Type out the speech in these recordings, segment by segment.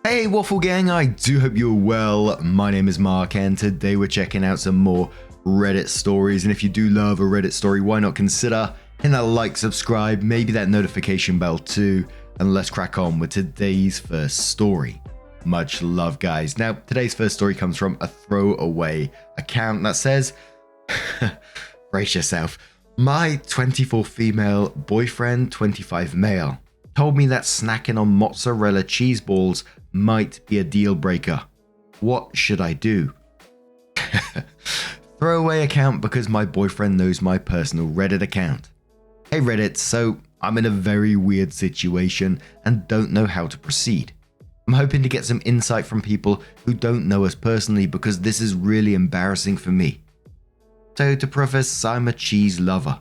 Hey Waffle Gang, I do hope you're well. My name is Mark and today we're checking out some more Reddit stories, and if you do love a Reddit story, why not consider hitting that like, subscribe, maybe that notification bell too, and let's crack on with today's first story. Much love, guys. Now, today's first story comes from a throwaway account that says, brace yourself, my 24 female boyfriend, 25 male, told me that snacking on mozzarella cheese balls might be a deal breaker. What should I do? Throwaway account because my boyfriend knows my personal Reddit account. Hey Reddit, so I'm in a very weird situation and don't know how to proceed. I'm hoping to get some insight from people who don't know us personally because this is really embarrassing for me. So to preface, I'm a cheese lover.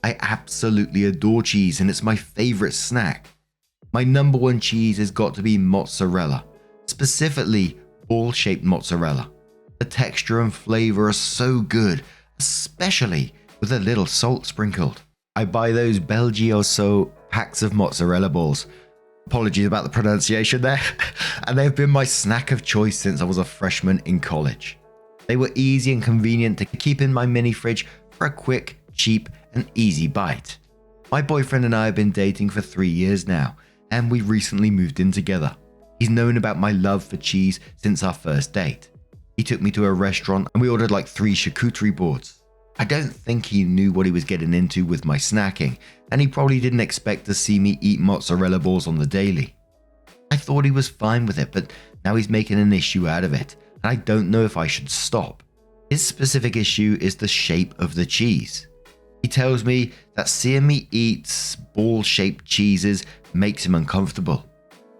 I absolutely adore cheese and it's my favorite snack. My number one cheese has got to be mozzarella, specifically ball-shaped mozzarella. The texture and flavor are so good, especially with a little salt sprinkled. I buy those Belgioso packs of mozzarella balls. Apologies about the pronunciation there. And they've been my snack of choice since I was a freshman in college. They were easy and convenient to keep in my mini fridge for a quick, cheap, and easy bite. My boyfriend and I have been dating for 3 years now, and we recently moved in together. He's known about my love for cheese since our first date. He took me to a restaurant and we ordered like 3 charcuterie boards. I don't think he knew what he was getting into with my snacking, and he probably didn't expect to see me eat mozzarella balls on the daily. I thought he was fine with it, but now he's making an issue out of it, and I don't know if I should stop. His specific issue is the shape of the cheese. He tells me that seeing me eat ball-shaped cheeses makes him uncomfortable.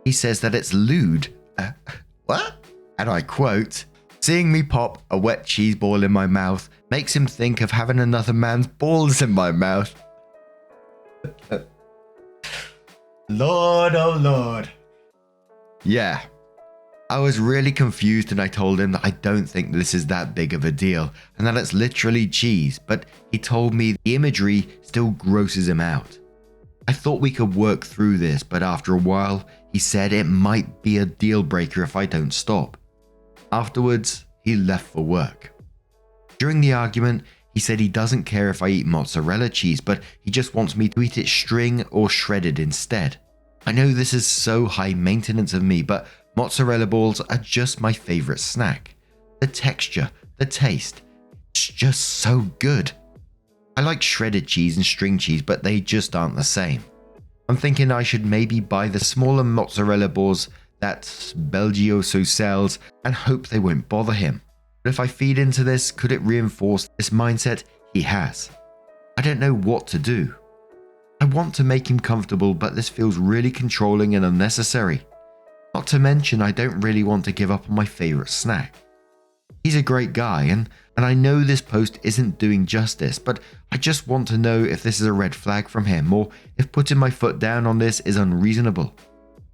He says that it's lewd. What? And I quote, seeing me pop a wet cheese ball in my mouth makes him think of having another man's balls in my mouth. Lord, oh Lord. Yeah. I was really confused and I told him that I don't think this is that big of a deal and that it's literally cheese, but he told me the imagery still grosses him out. I thought we could work through this, but after a while, he said it might be a deal breaker if I don't stop. Afterwards, he left for work. During the argument, he said he doesn't care if I eat mozzarella cheese, but he just wants me to eat it string or shredded instead. I know this is so high maintenance of me, but mozzarella balls are just my favorite snack. The texture, the taste, it's just so good. I like shredded cheese and string cheese, but they just aren't the same. I'm thinking I should maybe buy the smaller mozzarella balls that Belgioso sells and hope they won't bother him. But if I feed into this, could it reinforce this mindset he has? I don't know what to do. I want to make him comfortable, but this feels really controlling and unnecessary. Not to mention, I don't really want to give up on my favorite snack. He's a great guy, and I know this post isn't doing justice, but I just want to know if this is a red flag from him, or if putting my foot down on this is unreasonable.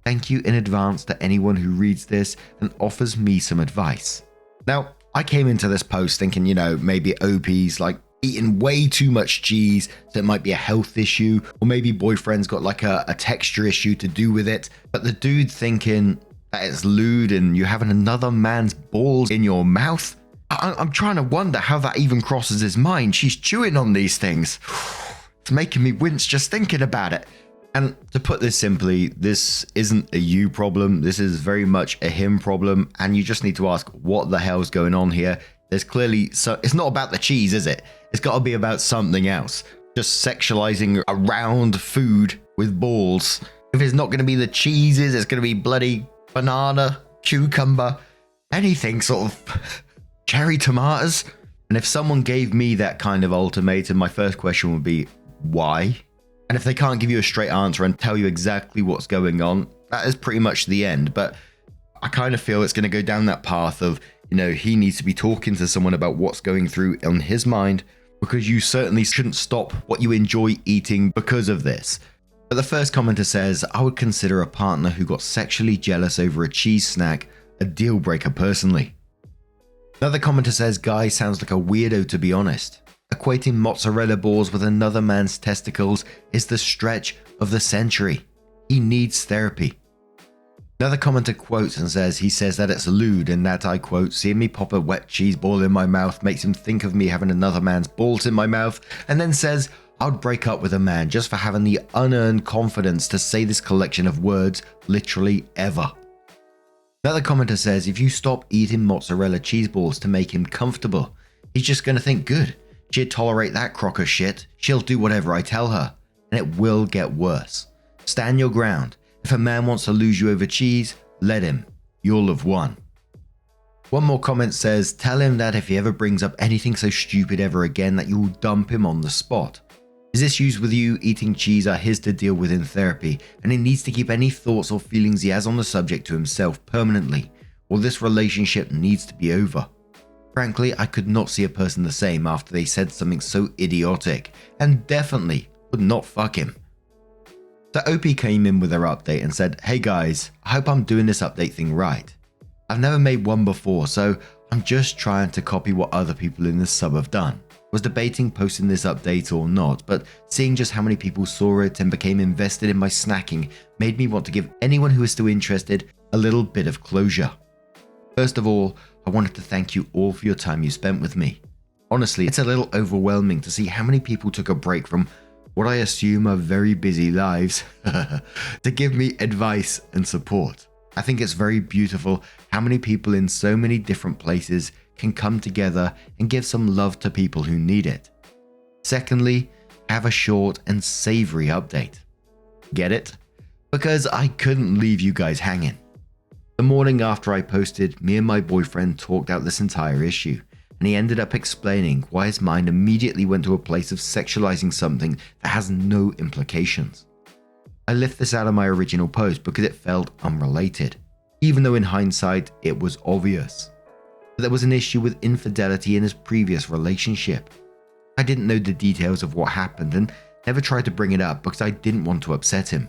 Thank you in advance to anyone who reads this and offers me some advice. Now, I came into this post thinking, maybe OP's like eating way too much cheese, so it might be a health issue, or maybe boyfriend's got like a texture issue to do with it. But the dude thinking that it's lewd and you're having another man's balls in your mouth, I'm trying to wonder how that even crosses his mind. She's chewing on these things. It's making me wince just thinking about it. And to put this simply, this isn't a you problem. This is very much a him problem. And you just need to ask, what the hell's going on here? There's clearly, so it's not about the cheese, is it? It's got to be about something else. Just sexualizing around food with balls. If it's not going to be the cheeses, it's going to be bloody banana, cucumber, anything sort of cherry tomatoes. And if someone gave me that kind of ultimatum, my first question would be, why? And if they can't give you a straight answer and tell you exactly what's going on, that is pretty much the end. But I kind of feel it's going to go down that path of, he needs to be talking to someone about what's going through on his mind, because you certainly shouldn't stop what you enjoy eating because of this. But the first commenter says, I would consider a partner who got sexually jealous over a cheese snack a deal breaker personally. Another commenter says, guy sounds like a weirdo to be honest. Equating mozzarella balls with another man's testicles is the stretch of the century. He needs therapy. Another commenter quotes and says he says that it's lewd and that, I quote, seeing me pop a wet cheese ball in my mouth makes him think of me having another man's balls in my mouth, and then says, I'd break up with a man just for having the unearned confidence to say this collection of words literally ever. Another commenter says if you stop eating mozzarella cheese balls to make him comfortable, he's just going to think good. She'd tolerate that crock of shit. She'll do whatever I tell her. And it will get worse. Stand your ground. If a man wants to lose you over cheese, let him. You'll have won. One more comment says, tell him that if he ever brings up anything so stupid ever again that you'll dump him on the spot. His issues with you eating cheese are his to deal with in therapy, and he needs to keep any thoughts or feelings he has on the subject to himself permanently, or this relationship needs to be over. Frankly, I could not see a person the same after they said something so idiotic, and definitely would not fuck him. So OP came in with their update and said, hey guys, I hope I'm doing this update thing right. I've never made one before, so I'm just trying to copy what other people in this sub have done. Was debating posting this update or not, but seeing just how many people saw it and became invested in my snacking made me want to give anyone who is still interested a little bit of closure. First of all, I wanted to thank you all for your time you spent with me. Honestly, it's a little overwhelming to see how many people took a break from what I assume are very busy lives to give me advice and support. I think it's very beautiful how many people in so many different places can come together and give some love to people who need it. Secondly, I have a short and savory update. Get it? Because I couldn't leave you guys hanging. The morning after I posted, me and my boyfriend talked out this entire issue, and he ended up explaining why his mind immediately went to a place of sexualizing something that has no implications. I left this out of my original post because it felt unrelated, even though in hindsight it was obvious. But there was an issue with infidelity in his previous relationship. I didn't know the details of what happened and never tried to bring it up because I didn't want to upset him.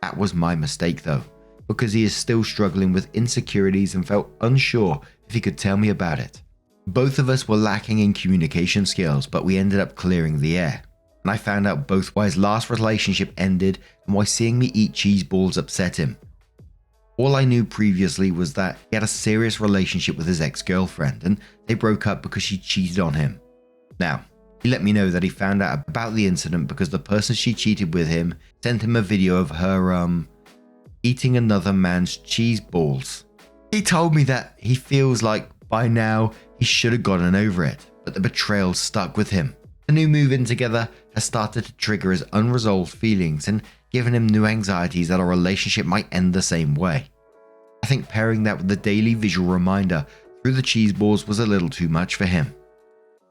That was my mistake though, because he is still struggling with insecurities and felt unsure if he could tell me about it. Both of us were lacking in communication skills, but we ended up clearing the air. And I found out both why his last relationship ended and why seeing me eat cheese balls upset him. All I knew previously was that he had a serious relationship with his ex-girlfriend and they broke up because she cheated on him. Now, he let me know that he found out about the incident because the person she cheated with him sent him a video of her eating another man's cheese balls. He told me that he feels like by now he should have gotten over it, but the betrayal stuck with him. The new move in together has started to trigger his unresolved feelings and given him new anxieties that our relationship might end the same way. I think pairing that with the daily visual reminder through the cheese balls was a little too much for him.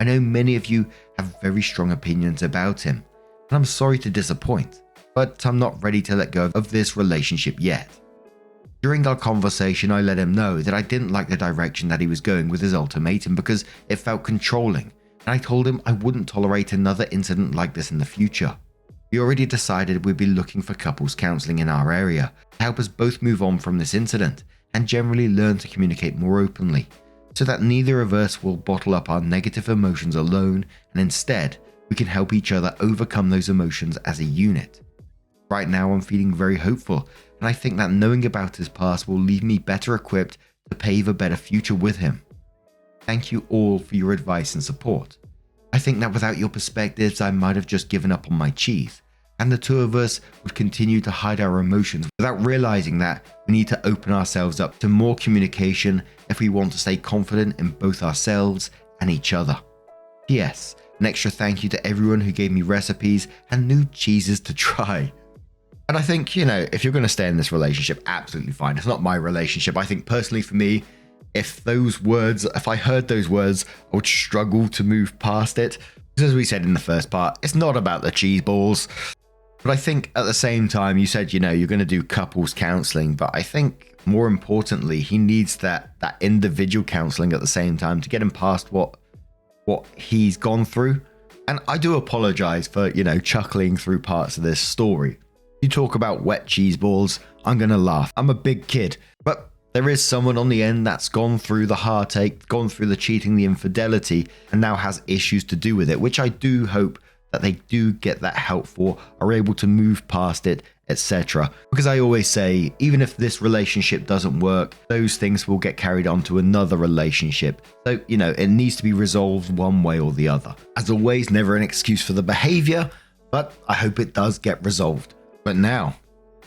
I know many of you have very strong opinions about him, and I'm sorry to disappoint, but I'm not ready to let go of this relationship yet. During our conversation, I let him know that I didn't like the direction that he was going with his ultimatum because it felt controlling, and I told him I wouldn't tolerate another incident like this in the future. We already decided we'd be looking for couples counseling in our area to help us both move on from this incident and generally learn to communicate more openly, so that neither of us will bottle up our negative emotions alone and instead we can help each other overcome those emotions as a unit. Right now I'm feeling very hopeful, and I think that knowing about his past will leave me better equipped to pave a better future with him. Thank you all for your advice and support. I think that without your perspectives I might have just given up on my cheese, and the two of us would continue to hide our emotions without realizing that we need to open ourselves up to more communication if we want to stay confident in both ourselves and each other. P.S. An extra thank you to everyone who gave me recipes and new cheeses to try. And I think, if you're going to stay in this relationship, absolutely fine. It's not my relationship. I think personally for me, if I heard those words, I would struggle to move past it. Because as we said in the first part, it's not about the cheese balls. But I think at the same time, you said, you're going to do couples counseling. But I think more importantly, he needs that individual counseling at the same time to get him past what he's gone through. And I do apologize for, chuckling through parts of this story. You talk about wet cheese balls, I'm going to laugh. I'm a big kid, but there is someone on the end that's gone through the heartache, gone through the cheating, the infidelity, and now has issues to do with it, which I do hope that they do get that help for, are able to move past it etc. Because I always say, even if this relationship doesn't work, those things will get carried on to another relationship. So, it needs to be resolved one way or the other. As always, never an excuse for the behavior, but I hope it does get resolved. But now,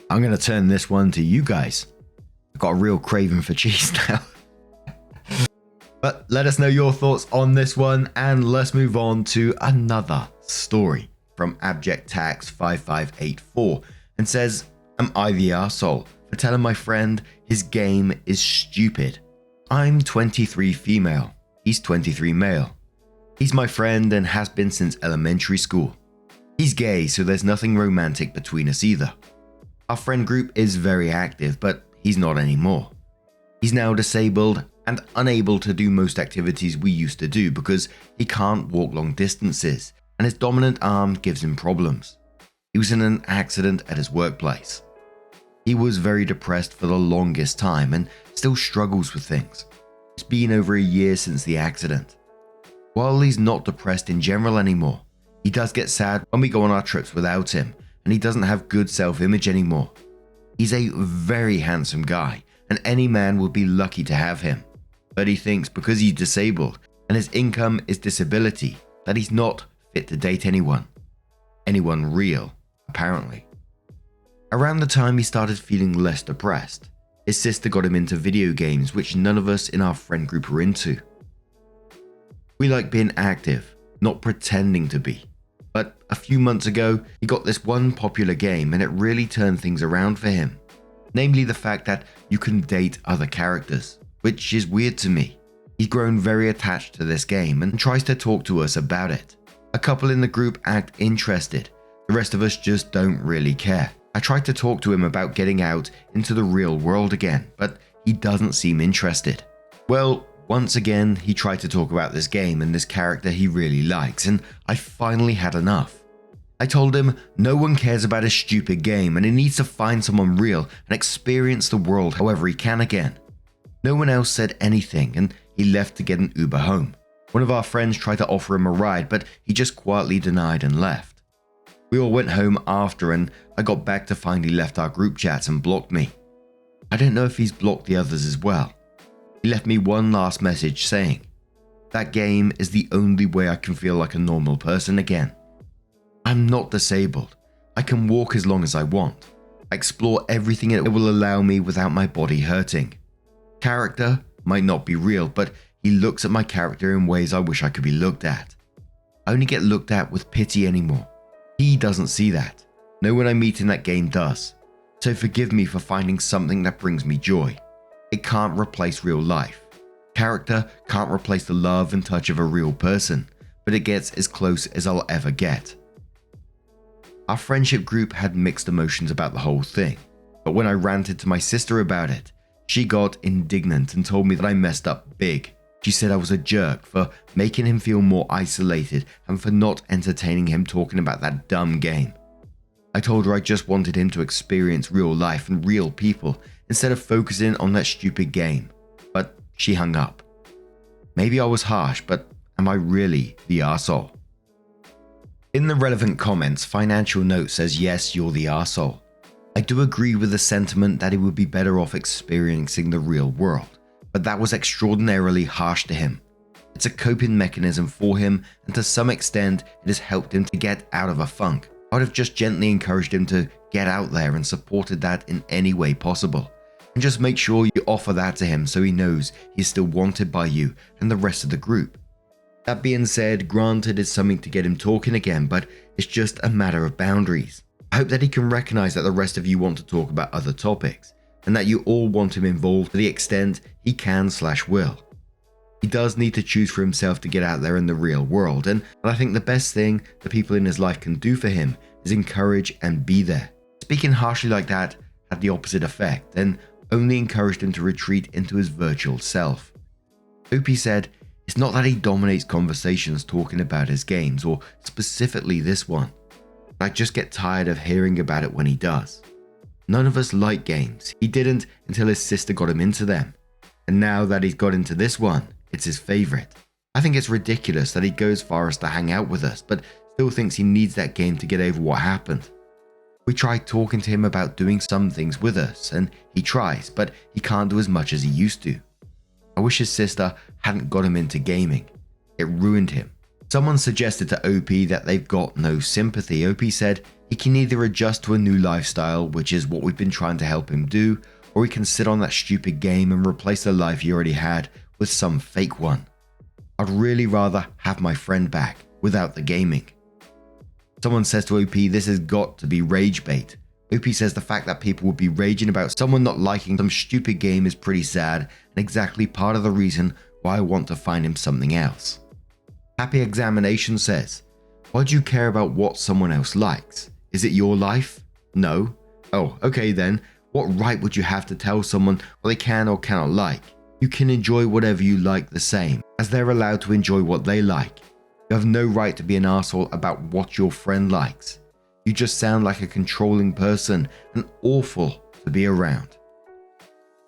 I'm going to turn this one to you guys. I've got a real craving for cheese now. But let us know your thoughts on this one, and let's move on to another story from Abject Tax 5584, and says, "Am I the arsehole for telling my friend his game is stupid? I'm 23 female, he's 23 male. He's my friend and has been since elementary school. He's gay, so there's nothing romantic between us either. Our friend group is very active, but he's not anymore. He's now disabled and unable to do most activities we used to do because he can't walk long distances and his dominant arm gives him problems. He was in an accident at his workplace. He was very depressed for the longest time and still struggles with things. It's been over a year since the accident. While he's not depressed in general anymore, he does get sad when we go on our trips without him, and he doesn't have good self-image anymore. He's a very handsome guy, and any man would be lucky to have him. But he thinks because he's disabled and his income is disability, that he's not fit to date anyone. Anyone real, apparently. Around the time he started feeling less depressed, his sister got him into video games, which none of us in our friend group are into. We like being active, not pretending to be. But a few months ago, he got this one popular game and it really turned things around for him. Namely the fact that you can date other characters, which is weird to me. He's grown very attached to this game and tries to talk to us about it. A couple in the group act interested, the rest of us just don't really care. I tried to talk to him about getting out into the real world again, but he doesn't seem interested. Well, once again, he tried to talk about this game and this character he really likes, and I finally had enough. I told him no one cares about a stupid game and he needs to find someone real and experience the world however he can again. No one else said anything and he left to get an Uber home. One of our friends tried to offer him a ride, but he just quietly denied and left. We all went home after and I got back to find he left our group chats and blocked me. I don't know if he's blocked the others as well. He left me one last message saying, "That game is the only way I can feel like a normal person again. I'm not disabled. I can walk as long as I want. I explore everything it will allow me without my body hurting. Character might not be real, but he looks at my character in ways I wish I could be looked at. I only get looked at with pity anymore. He doesn't see that. No one I meet in that game does. So forgive me for finding something that brings me joy. It can't replace real life. Character can't replace the love and touch of a real person, but it gets as close as I'll ever get." Our friendship group had mixed emotions about the whole thing, but when I ranted to my sister about it, she got indignant and told me that I messed up big. She said I was a jerk for making him feel more isolated and for not entertaining him talking about that dumb game. I told her I just wanted him to experience real life and real people instead of focusing on that stupid game, but she hung up. Maybe I was harsh, but am I really the arsehole? In the relevant comments, Financial Note says yes, you're the arsehole. I do agree with the sentiment that he would be better off experiencing the real world, but that was extraordinarily harsh to him. It's a coping mechanism for him, and to some extent, it has helped him to get out of a funk. I would have just gently encouraged him to get out there and supported that in any way possible. And just make sure you offer that to him so he knows he's still wanted by you and the rest of the group. That being said, granted it's something to get him talking again, but it's just a matter of boundaries. I hope that he can recognize that the rest of you want to talk about other topics, and that you all want him involved to the extent he can/will. He does need to choose for himself to get out there in the real world, and I think the best thing the people in his life can do for him is encourage and be there. Speaking harshly like that had the opposite effect, and only encouraged him to retreat into his virtual self. Opie said, "It's not that he dominates conversations talking about his games, or specifically this one. I just get tired of hearing about it when he does. None of us like games. He didn't until his sister got him into them. And now that he's got into this one, it's his favorite. I think it's ridiculous that he goes far as to hang out with us, but still thinks he needs that game to get over what happened. We tried talking to him about doing some things with us, and he tries, but he can't do as much as he used to. I wish his sister hadn't got him into gaming. It ruined him. Someone suggested to OP that they've got no sympathy. OP said he can either adjust to a new lifestyle, which is what we've been trying to help him do, or he can sit on that stupid game and replace the life he already had with some fake one. I'd really rather have my friend back without the gaming. Someone says to OP this has got to be rage bait. OP says the fact that people would be raging about someone not liking some stupid game is pretty sad and exactly part of the reason why I want to find him something else. Happy Examination says, why do you care about what someone else likes? Is it your life? No. Oh, okay then. What right would you have to tell someone what they can or cannot like? You can enjoy whatever you like the same, as they're allowed to enjoy what they like. You have no right to be an arsehole about what your friend likes. You just sound like a controlling person and awful to be around.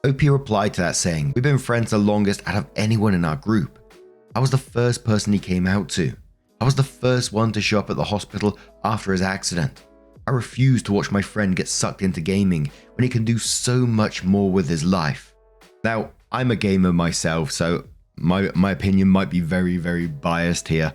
OP replied to that saying, we've been friends the longest out of anyone in our group. I was the first person he came out to. I was the first one to show up at the hospital after his accident. I refuse to watch my friend get sucked into gaming when he can do so much more with his life. Now, I'm a gamer myself, so my opinion might be very, very biased here.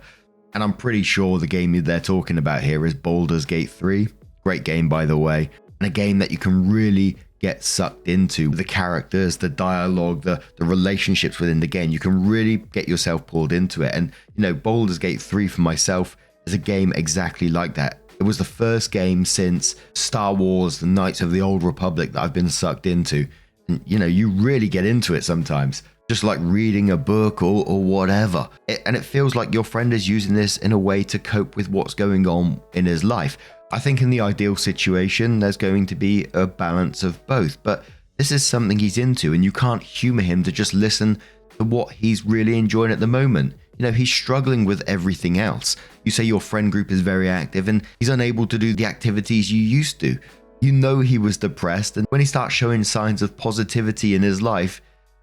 And I'm pretty sure the game they're talking about here is Baldur's Gate 3. Great game, by the way. And a game that you can really get sucked into. The characters, the dialogue, the relationships within the game. You can really get yourself pulled into it. And, you know, Baldur's Gate 3 for myself is a game exactly like that. It was the first game since Star Wars, the Knights of the Old Republic that I've been sucked into. And, you know, you really get into it sometimes. Just like reading a book or whatever. And it feels like your friend is using this in a way to cope with what's going on in his life. I think in the ideal situation, there's going to be a balance of both. But this is something he's into, and you can't humor him to just listen to what he's really enjoying at the moment. You know, he's struggling with everything else. You say your friend group is very active, and he's unable to do the activities you used to. You know he was depressed, and when he starts showing signs of positivity in his life,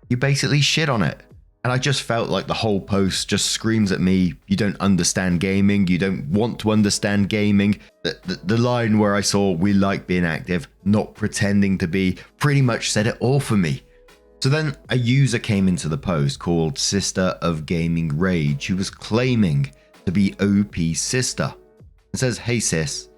you basically shit on it. And I just felt like the whole post just screams at me, you don't understand gaming, you don't want to understand gaming. The line where I saw, we like being active, not pretending to be, pretty much said it all for me. So then a user came into the post called Sister of Gaming Rage, who was claiming to be OP's sister. It says, hey sis,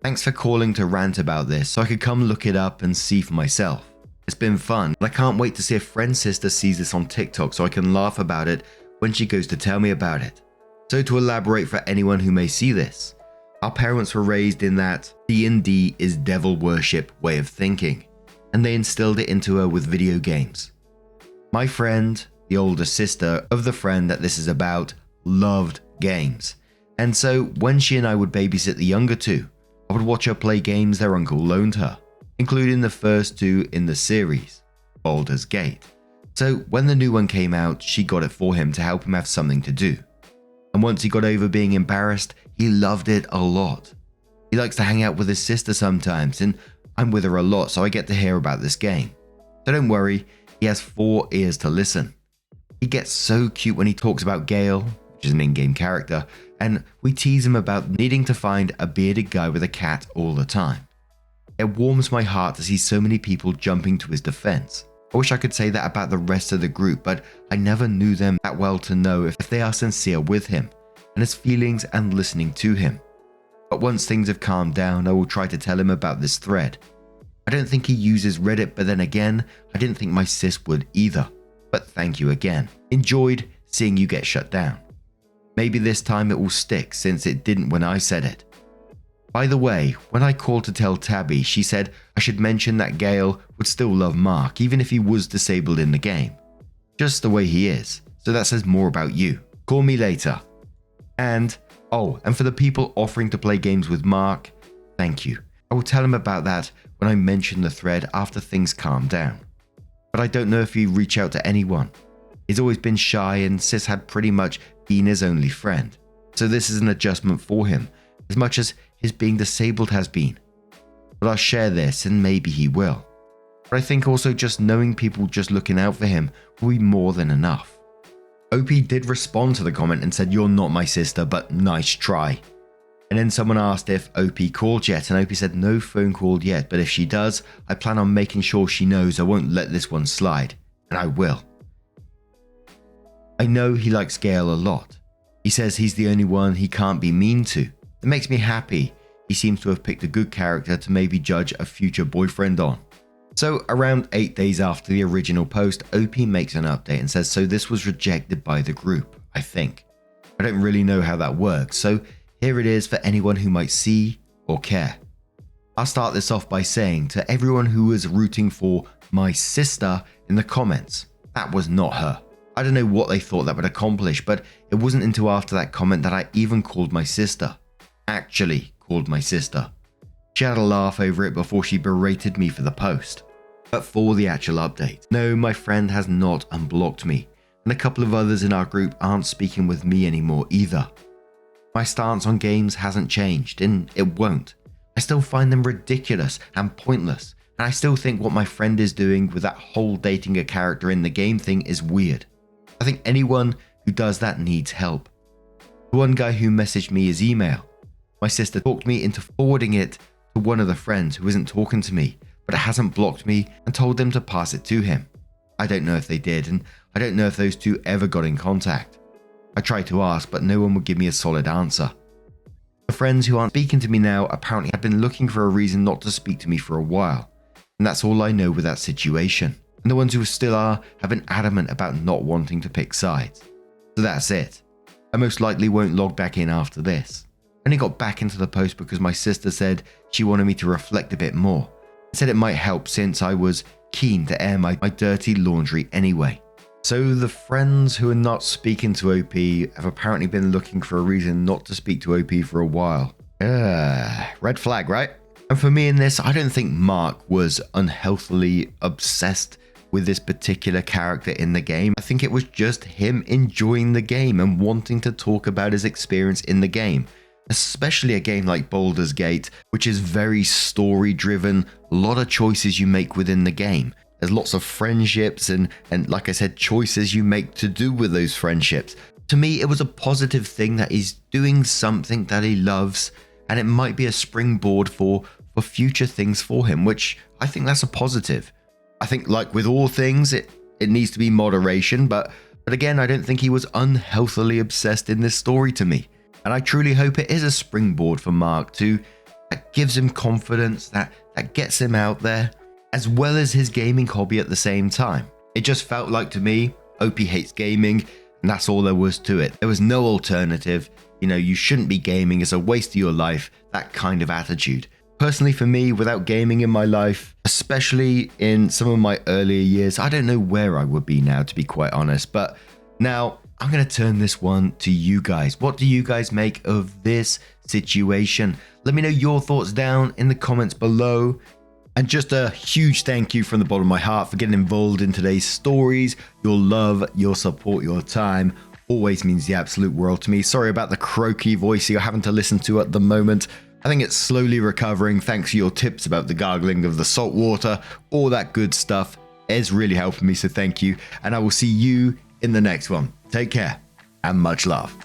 thanks for calling to rant about this so I could come look it up and see for myself. It's been fun, and I can't wait to see a friend's sister sees this on TikTok so I can laugh about it when she goes to tell me about it. So to elaborate for anyone who may see this, our parents were raised in that D&D is devil worship way of thinking, and they instilled it into her with video games. My friend, the older sister of the friend that this is about, loved games, and so when she and I would babysit the younger two, I would watch her play games their uncle loaned her, including the first two in the series, Baldur's Gate. So when the new one came out, she got it for him to help him have something to do. And once he got over being embarrassed, he loved it a lot. He likes to hang out with his sister sometimes, and I'm with her a lot, so I get to hear about this game. So don't worry, he has 4 ears to listen. He gets so cute when he talks about Gale, which is an in-game character, and we tease him about needing to find a bearded guy with a cat all the time. It warms my heart to see so many people jumping to his defense. I wish I could say that about the rest of the group, but I never knew them that well to know if they are sincere with him and his feelings and listening to him. But once things have calmed down, I will try to tell him about this thread. I don't think he uses Reddit, but then again, I didn't think my sis would either. But thank you again. Enjoyed seeing you get shut down. Maybe this time it will stick since it didn't when I said it. By the way, when I called to tell Tabby, she said I should mention that Gale would still love Mark even if he was disabled in the game. Just the way he is, so that says more about you. Call me later. And for the people offering to play games with Mark, thank you. I will tell him about that when I mention the thread after things calm down. But I don't know if he'd reach out to anyone. He's always been shy and Sis had pretty much been his only friend. So this is an adjustment for him, as much as his being disabled has been. But I'll share this and maybe he will. But I think also just knowing people just looking out for him will be more than enough. OP did respond to the comment and said, you're not my sister, but nice try. And then someone asked if OP called yet, and OP said no phone call yet, but if she does, I plan on making sure she knows I won't let this one slide, and I will. I know he likes Gale a lot. He says he's the only one he can't be mean to. It makes me happy. He seems to have picked a good character to maybe judge a future boyfriend on. So around 8 days after the original post, OP makes an update and says, so this was rejected by the group, I think. I don't really know how that works, so here it is for anyone who might see or care. I'll start this off by saying to everyone who was rooting for my sister in the comments, that was not her. I don't know what they thought that would accomplish, but it wasn't until after that comment that I even called my sister. Actually called my sister. She had a laugh over it before she berated me for the post. But for the actual update, no, my friend has not unblocked me, and a couple of others in our group aren't speaking with me anymore either. My stance on games hasn't changed, and it won't. I still find them ridiculous and pointless, and I still think what my friend is doing with that whole dating a character in the game thing is weird. I think anyone who does that needs help. The one guy who messaged me his email, my sister talked me into forwarding it to one of the friends who isn't talking to me, but hasn't blocked me, and told them to pass it to him. I don't know if they did, and I don't know if those two ever got in contact. I tried to ask, but no one would give me a solid answer. The friends who aren't speaking to me now apparently have been looking for a reason not to speak to me for a while, and that's all I know with that situation. And the ones who still are have been adamant about not wanting to pick sides. So that's it. I most likely won't log back in after this. I only got back into the post because my sister said she wanted me to reflect a bit more. And said it might help since I was keen to air my dirty laundry anyway. So the friends who are not speaking to OP have apparently been looking for a reason not to speak to OP for a while. Red flag, right? And for me in this, I don't think Mark was unhealthily obsessed with this particular character in the game. I think it was just him enjoying the game and wanting to talk about his experience in the game, especially a game like Baldur's Gate, which is very story driven, a lot of choices you make within the game. There's lots of friendships and like I said, choices you make to do with those friendships. To me, it was a positive thing that he's doing something that he loves, and it might be a springboard for future things for him, which I think that's a positive. I think like with all things, it needs to be moderation, but again, I don't think he was unhealthily obsessed in this story to me. And I truly hope it is a springboard for Mark too, that gives him confidence, that gets him out there, as well as his gaming hobby at the same time. It just felt like to me, OP hates gaming, and that's all there was to it. There was no alternative. You know, you shouldn't be gaming, it's a waste of your life, that kind of attitude. Personally for me, without gaming in my life, especially in some of my earlier years, I don't know where I would be now, to be quite honest. But now I'm going to turn this one to you guys. What do you guys make of this situation? Let me know your thoughts down in the comments below. And just a huge thank you from the bottom of my heart for getting involved in today's stories. Your love, your support, your time always means the absolute world to me. Sorry about the croaky voice you're having to listen to at the moment. I think it's slowly recovering thanks to your tips about the gargling of the salt water, all that good stuff is really helping me, so thank you. And I will see you in the next one. Take care and much love.